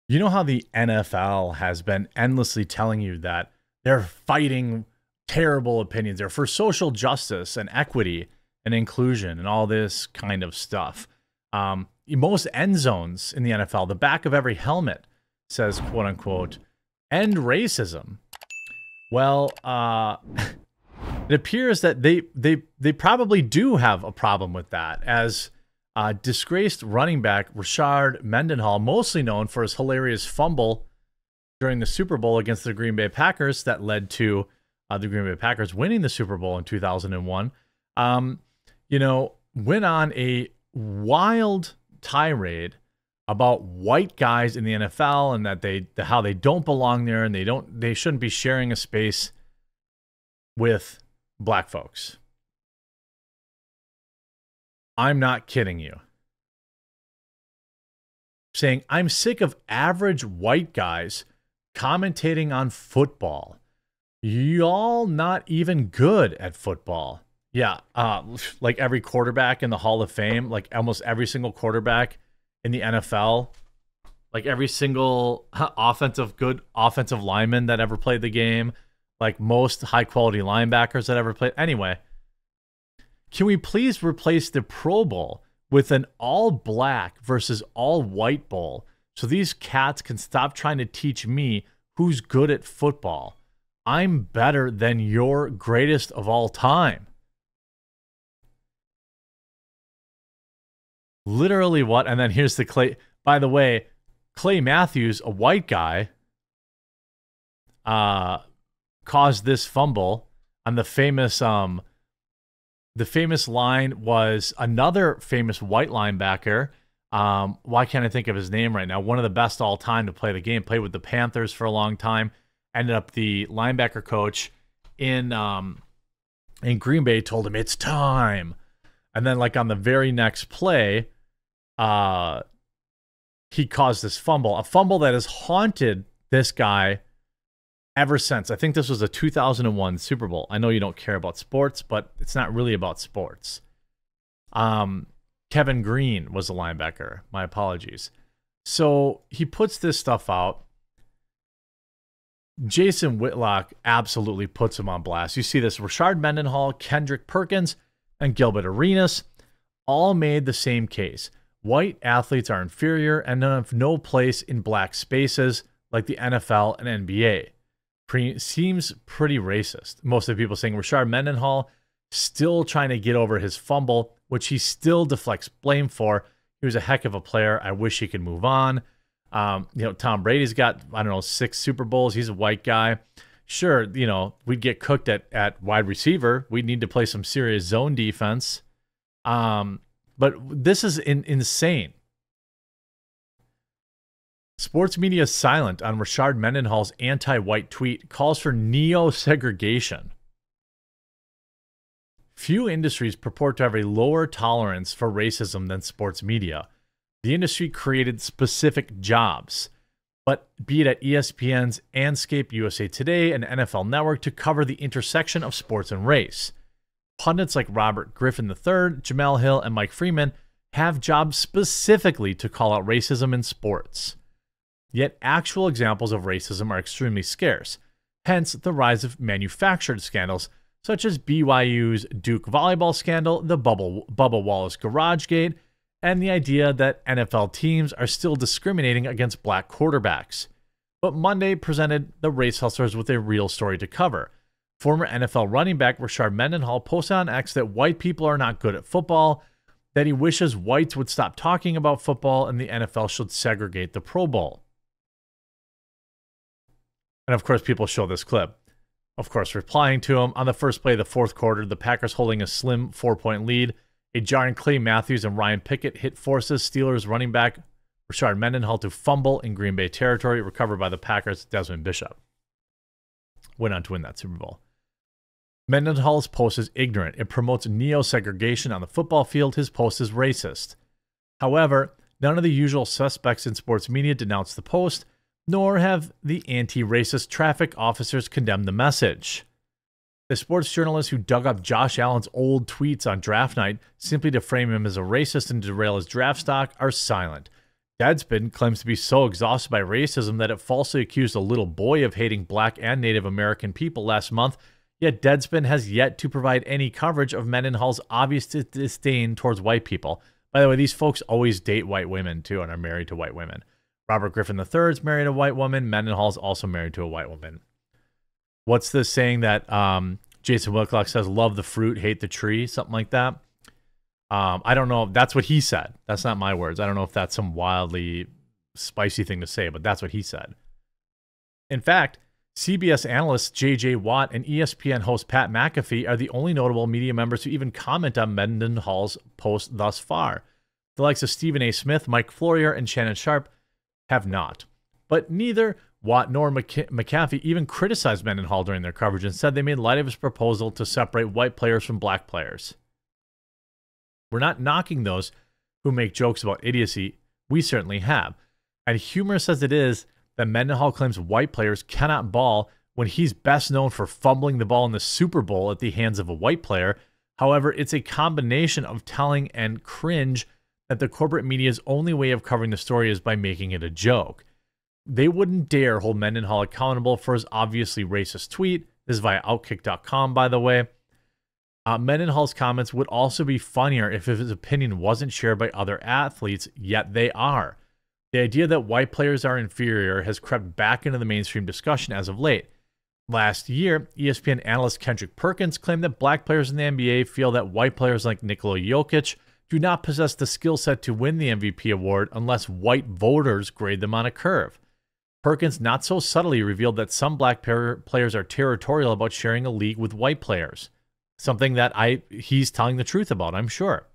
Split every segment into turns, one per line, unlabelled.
You know how the NFL has been endlessly telling you that they're fighting terrible opinions. They're for social justice and equity and inclusion and all this kind of stuff. Most end zones in the NFL, the back of every helmet says, quote unquote, end racism. Well, it appears that they probably do have a problem with that, as disgraced running back Rashard Mendenhall, mostly known for his hilarious fumble during the Super Bowl against the Green Bay Packers that led to the Green Bay Packers winning the Super Bowl in 2001, went on a wild tirade about white guys in the NFL and that how they don't belong there and they shouldn't be sharing a space with black folks. I'm not kidding you. Saying, I'm sick of average white guys commentating on football. Y'all not even good at football. Yeah, like every quarterback in the Hall of Fame, like almost every single quarterback in the NFL, like every single good offensive lineman that ever played the game, like most high-quality linebackers that ever played. Anyway, can we please replace the Pro Bowl with an all-black versus all-white bowl so these cats can stop trying to teach me who's good at football? I'm better than your greatest of all time. Literally what? And then here's the Clay. By the way, Clay Matthews, a white guy, caused this fumble on the famous line was another famous white linebacker. Why can't I think of his name right now? One of the best all time to play the game. Played with the Panthers for a long time. Ended up the linebacker coach in Green Bay told him it's time. And then like on the very next play, he caused this fumble. A fumble that has haunted this guy ever since. I think this was a 2001 Super Bowl. I know you don't care about sports, but it's not really about sports. Kevin Green was a linebacker. My apologies. So he puts this stuff out. Jason Whitlock absolutely puts him on blast. You see this, Rashard Mendenhall, Kendrick Perkins, and Gilbert Arenas all made the same case. White athletes are inferior and have no place in black spaces like the NFL and NBA. Seems pretty racist. Most of the people saying Rashard Mendenhall still trying to get over his fumble, which he still deflects blame for. He was a heck of a player. I wish he could move on. Tom Brady's got, 6 Super Bowls. He's a white guy. Sure, we'd get cooked at wide receiver. We'd need to play some serious zone defense. But this is insane. Sports media is silent on Rashard Mendenhall's anti-white tweet, calls for neo-segregation. Few industries purport to have a lower tolerance for racism than sports media. The industry created specific jobs, but be it at ESPN's Anscape, USA Today, and NFL Network to cover the intersection of sports and race. Pundits like Robert Griffin III, Jamel Hill, and Mike Freeman have jobs specifically to call out racism in sports. Yet actual examples of racism are extremely scarce, hence the rise of manufactured scandals such as BYU's Duke volleyball scandal, the Bubba Wallace GarageGate, and the idea that NFL teams are still discriminating against black quarterbacks. But Monday presented the race hustlers with a real story to cover. Former NFL running back Rashard Mendenhall posted on X that white people are not good at football, that he wishes whites would stop talking about football, and the NFL should segregate the Pro Bowl. And of course, people show this clip. Of course, replying to him, on the first play of the fourth quarter, the Packers holding a slim 4-point lead. A jarring Clay Matthews and Ryan Pickett hit forces Steelers running back Rashard Mendenhall to fumble in Green Bay territory, recovered by the Packers' Desmond Bishop. Went on to win that Super Bowl. Mendenhall's post is ignorant. It promotes neo-segregation on the football field. His post is racist. However, none of the usual suspects in sports media denounced the post, nor have the anti-racist traffic officers condemned the message. The sports journalists who dug up Josh Allen's old tweets on draft night simply to frame him as a racist and derail his draft stock are silent. Deadspin claims to be so exhausted by racism that it falsely accused a little boy of hating black and Native American people last month, yet Deadspin has yet to provide any coverage of Mendenhall's obvious disdain towards white people. By the way, these folks always date white women, too, and are married to white women. Robert Griffin III is married to a white woman. Mendenhall is also married to a white woman. What's the saying that Jason Whitlock says, love the fruit, hate the tree, something like that? I don't know. That's what he said. That's not my words. I don't know if that's some wildly spicy thing to say, but that's what he said. In fact, CBS analyst J.J. Watt and ESPN host Pat McAfee are the only notable media members who even comment on Mendenhall's post thus far. The likes of Stephen A. Smith, Mike Florio, and Shannon Sharp have not. But neither Watt nor McAfee even criticized Mendenhall during their coverage and said they made light of his proposal to separate white players from black players. We're not knocking those who make jokes about idiocy. We certainly have. And humorous as it is that Mendenhall claims white players cannot ball when he's best known for fumbling the ball in the Super Bowl at the hands of a white player. However, it's a combination of telling and cringe that the corporate media's only way of covering the story is by making it a joke. They wouldn't dare hold Mendenhall accountable for his obviously racist tweet. This is via Outkick.com, by the way. Mendenhall's comments would also be funnier if his opinion wasn't shared by other athletes, yet they are. The idea that white players are inferior has crept back into the mainstream discussion as of late. Last year, ESPN analyst Kendrick Perkins claimed that black players in the NBA feel that white players like Nikola Jokic do not possess the skill set to win the MVP award unless white voters grade them on a curve. Perkins not so subtly revealed that some black players are territorial about sharing a league with white players. Something that he's telling the truth about, I'm sure.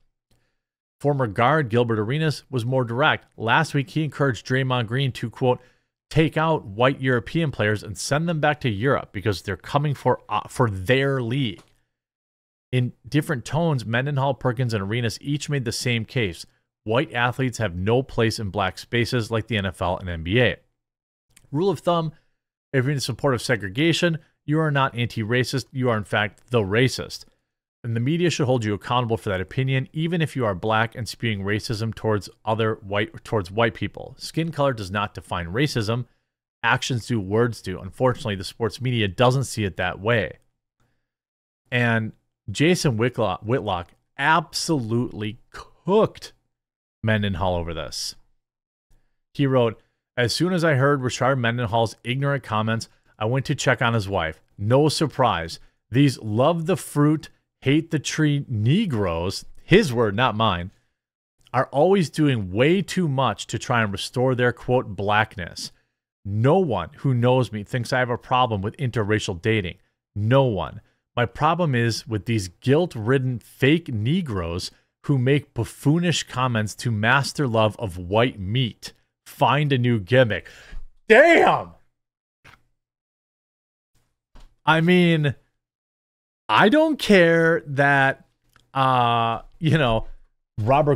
Former guard Gilbert Arenas was more direct. Last week, he encouraged Draymond Green to, quote, take out white European players and send them back to Europe because they're coming for their league. In different tones, Mendenhall, Perkins, and Arenas each made the same case. White athletes have no place in black spaces like the NFL and NBA. Rule of thumb, if you're in support of segregation, you are not anti-racist, you are in fact the racist. And the media should hold you accountable for that opinion, even if you are black and spewing racism towards white people. Skin color does not define racism. Actions do, words do. Unfortunately, the sports media doesn't see it that way. And Jason Whitlock absolutely cooked Mendenhall over this. He wrote, as soon as I heard Rashard Mendenhall's ignorant comments, I went to check on his wife. No surprise. These love the fruit, hate the tree Negroes, his word, not mine, are always doing way too much to try and restore their, quote, blackness. No one who knows me thinks I have a problem with interracial dating. No one. My problem is with these guilt-ridden fake Negroes who make buffoonish comments to mask their love of white meat. Find a new gimmick. Damn! I mean, I don't care that, Robert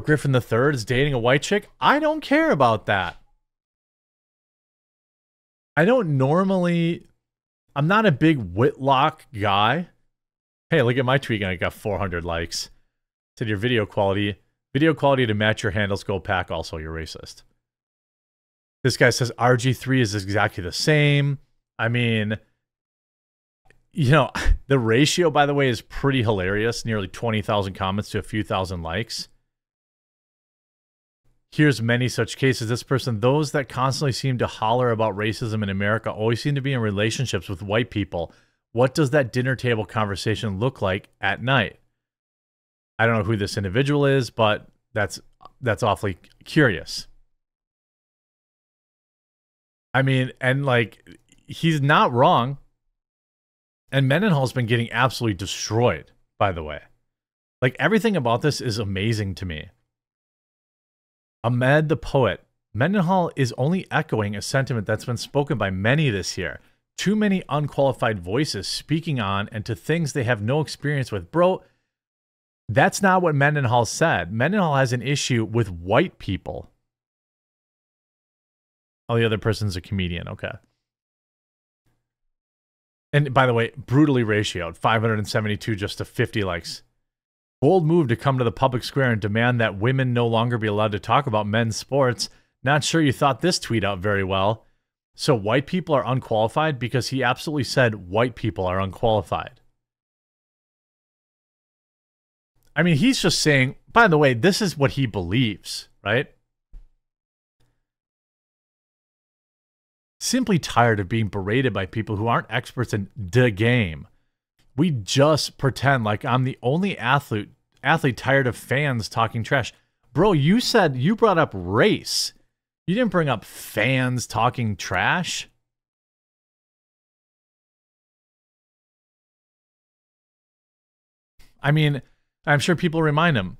Griffin III is dating a white chick. I don't care about that. I'm not a big Whitlock guy. Hey, look at my tweet. I got 400 likes. Said your video quality to match your handles. Go Pack. Also, you're racist. This guy says RG3 is exactly the same. I mean, the ratio, by the way, is pretty hilarious. Nearly 20,000 comments to a few thousand likes. Here's many such cases. This person, those that constantly seem to holler about racism in America always seem to be in relationships with white people. What does that dinner table conversation look like at night? I don't know who this individual is, but that's awfully curious. I mean, and he's not wrong. And Mendenhall's been getting absolutely destroyed, by the way. Everything about this is amazing to me. Ahmed the poet. Mendenhall is only echoing a sentiment that's been spoken by many this year. Too many unqualified voices speaking on and to things they have no experience with. Bro, that's not what Mendenhall said. Mendenhall has an issue with white people. Oh, the other person's a comedian. Okay. And by the way, brutally ratioed. 572 just to 50 likes. Bold move to come to the public square and demand that women no longer be allowed to talk about men's sports. Not sure you thought this tweet out very well. So white people are unqualified because he absolutely said white people are unqualified. I mean, he's just saying, by the way, this is what he believes, right? Simply tired of being berated by people who aren't experts in the game. We just pretend like I'm the only athlete tired of fans talking trash. Bro, you brought up race. You didn't bring up fans talking trash. I mean, I'm sure people remind him.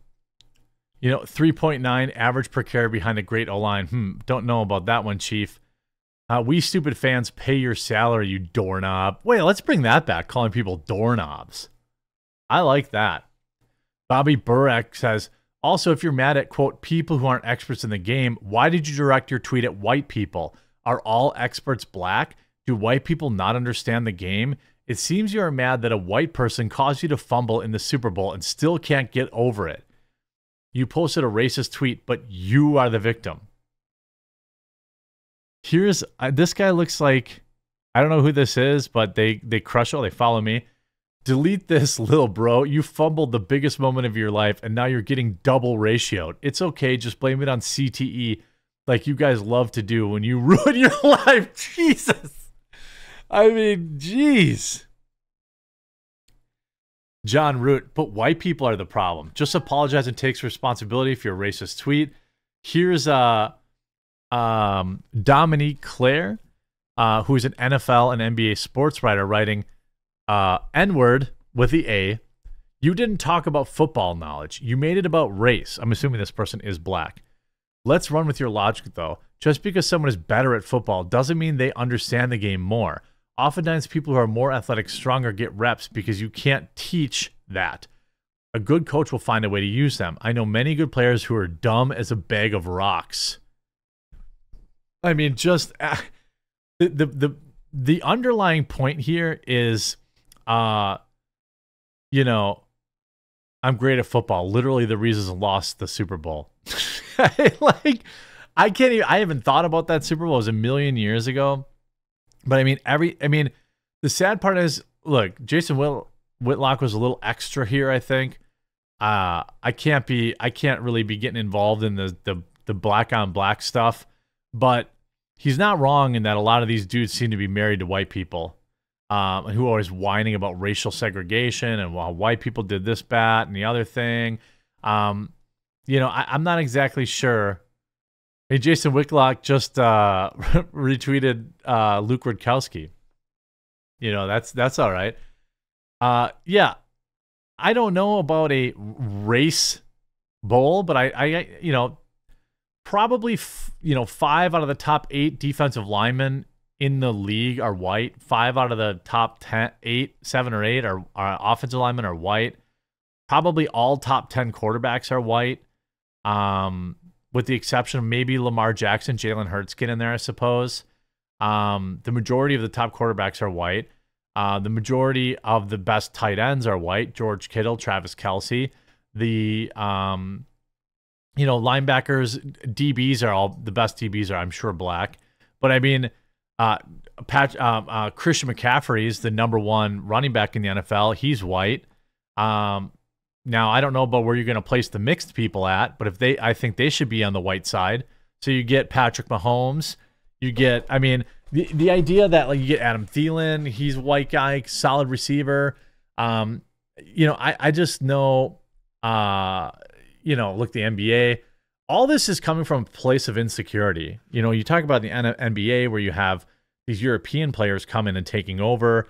3.9 average per carry behind a great O-line. Don't know about that one, Chief. We stupid fans pay your salary, you doorknob. Wait, let's bring that back, calling people doorknobs. I like that. Bobby Burek says, also, if you're mad at, quote, people who aren't experts in the game, why did you direct your tweet at white people? Are all experts black? Do white people not understand the game? It seems you are mad that a white person caused you to fumble in the Super Bowl and still can't get over it. You posted a racist tweet, but you are the victim. Here's this guy looks like, I don't know who this is, but they crush it. They follow me. Delete this, little bro. You fumbled the biggest moment of your life, and now you're getting double ratioed. It's okay. Just blame it on CTE like you guys love to do when you ruin your life. Jesus. I mean, jeez. John Root, but white people are the problem. Just apologize and takes responsibility for your racist tweet. Here's Dominique Claire, who is an NFL and NBA sports writer, writing, N-word with the A. You didn't talk about football knowledge. You made it about race. I'm assuming this person is black. Let's run with your logic, though. Just because someone is better at football doesn't mean they understand the game more. Oftentimes, people who are more athletic, stronger get reps because you can't teach that. A good coach will find a way to use them. I know many good players who are dumb as a bag of rocks. I mean, just the underlying point here is, I'm great at football. Literally, the reason I lost the Super Bowl. Like, I haven't thought about that Super Bowl. It was a million years ago. But I mean, the sad part is, look, Jason Whitlock was a little extra here, I think. I can't really be getting involved in the black on black stuff, but he's not wrong in that a lot of these dudes seem to be married to white people, who are always whining about racial segregation and while white people did this bad and the other thing. I'm not exactly sure. Hey, Jason Whitlock just retweeted Luke Rudkowski. That's all right. Yeah, I don't know about a race bowl, but I probably 5 out of the top 8 defensive linemen in the league are white. 5 out of the top 7 or 8 are offensive linemen are white. Probably all top 10 quarterbacks are white. With the exception of maybe Lamar Jackson, Jalen Hurts get in there, I suppose. The majority of the top quarterbacks are white. The majority of the best tight ends are white. George Kittle, Travis Kelce. The linebackers, DBs are all the best. DBs are, I'm sure, black. But I mean, Christian McCaffrey is the #1 running back in the NFL. He's white. Now, I don't know about where you're going to place the mixed people at, but I think they should be on the white side. So you get Patrick Mahomes. You get, the idea that like you get Adam Thielen, he's a white guy, solid receiver. I just know, look, the NBA, all this is coming from a place of insecurity. You talk about the NBA where you have these European players coming and taking over.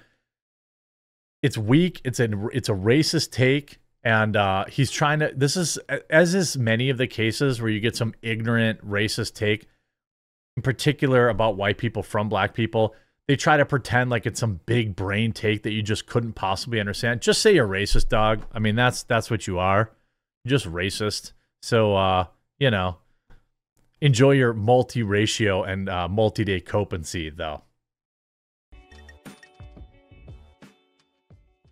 It's weak. It's a racist take. And he's trying to, this is, as is many of the cases where you get some ignorant racist take, in particular about white people from black people, they try to pretend like it's some big brain take that you just couldn't possibly understand. Just say you're racist, dog. I mean, that's what you are. You're just racist. So, enjoy your multi-ratio and multi-day cope and see, though.